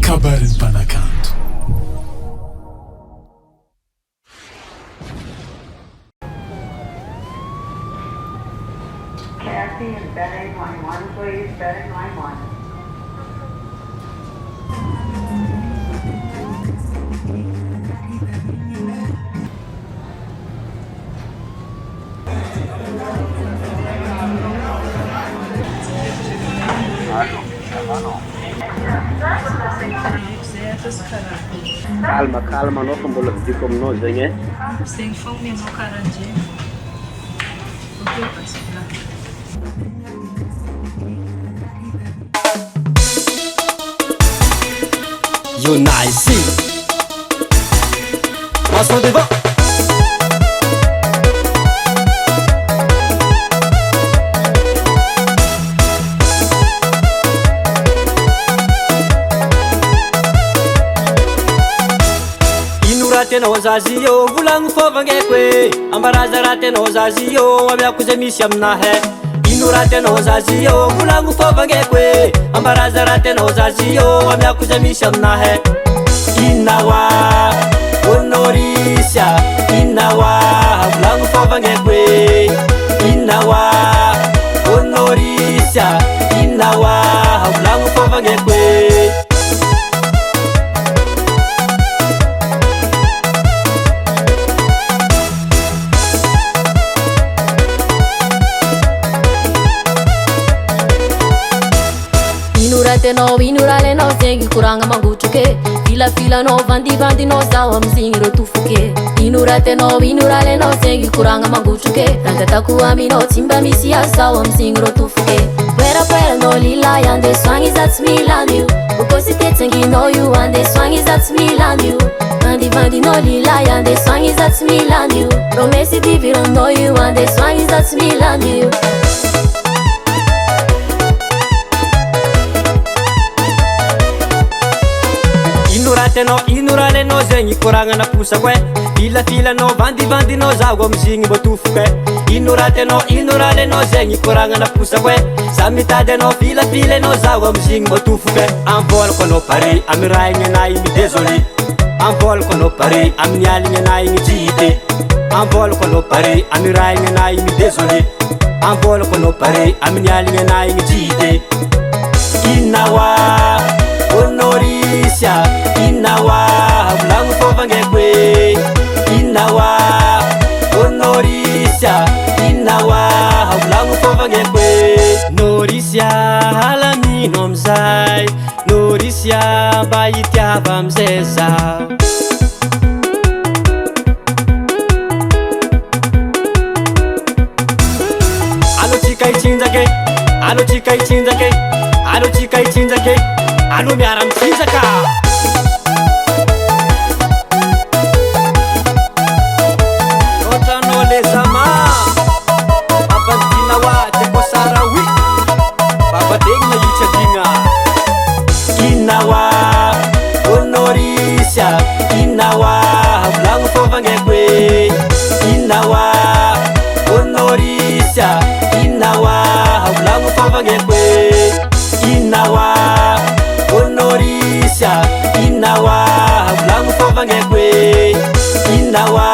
kabarin'ny mpanakanto. Cassie and bedding line 1, please. Bedding line 1. Calma anao fa mbola vidiko aminao zegny e. Zegny fogna mianao karahan'zegny. Okey basi. Yo nice. Passons devant. Tenao zazy yo volagno fôvagneko e ambaraza raha tenao zazy yo amiako zay misy aminahy ino raha tenao zazy yo volagno fôvagneko e ambaraza raha tenao zazy yo amiako zay misy aminahy inawa honorisya inawa volagno fôvagneko e inawa honorisya inawa volagno fôvagneko e tenao inora lenao zegny koragna mangotroke filafilanao vandivandinao zaho amizigny rotofoke inora tenao inora lenao zegny koragna mangotroke rangatako aminao tsy mba misy azy zaho amizigny rotofoke poerapoeranao lilay andeso agny za tsy milano io bokosy tetsanginao io andeso agny za tsy milano io vandivandinao lilay andeso agny za tsy milano io promesy diviranao io andeso agny za tsy milano io ino raha lenao zegny koragna naposako e filafilanao vandivandinao zaho amizigny mbo tofoko e ino raha lenao zegny koragna naposako e za mitady anao filafila anao zaho amizigny mbo tofoko e amvolako anao pare amy raha igny anay igny désolé amvolako anao pare amin'ny aligny anay igny tsy hite amvolako anao pare amy raha igny anay igny désolé amvolako anao pare amin'ny aligny anay igny tsy hite inawa honorisya inawa volagno fôvagneko e inawa honorisya inawa volagno fôvagneko e norisya halamino amizay norisya mba hitiava amizay za alotsika hitsinjake alotsika hitsinjake alotsika hitsinjake alo miara mitsinjaka ohatranao le zama babadinawa tekosarawi babadegny mahitsadigna inawa honorisya inawa volagno fôvagneko e inawa honorisya inawa volagno fôvagneko e inawa honorisya inawa volagno fôvagneko e inawa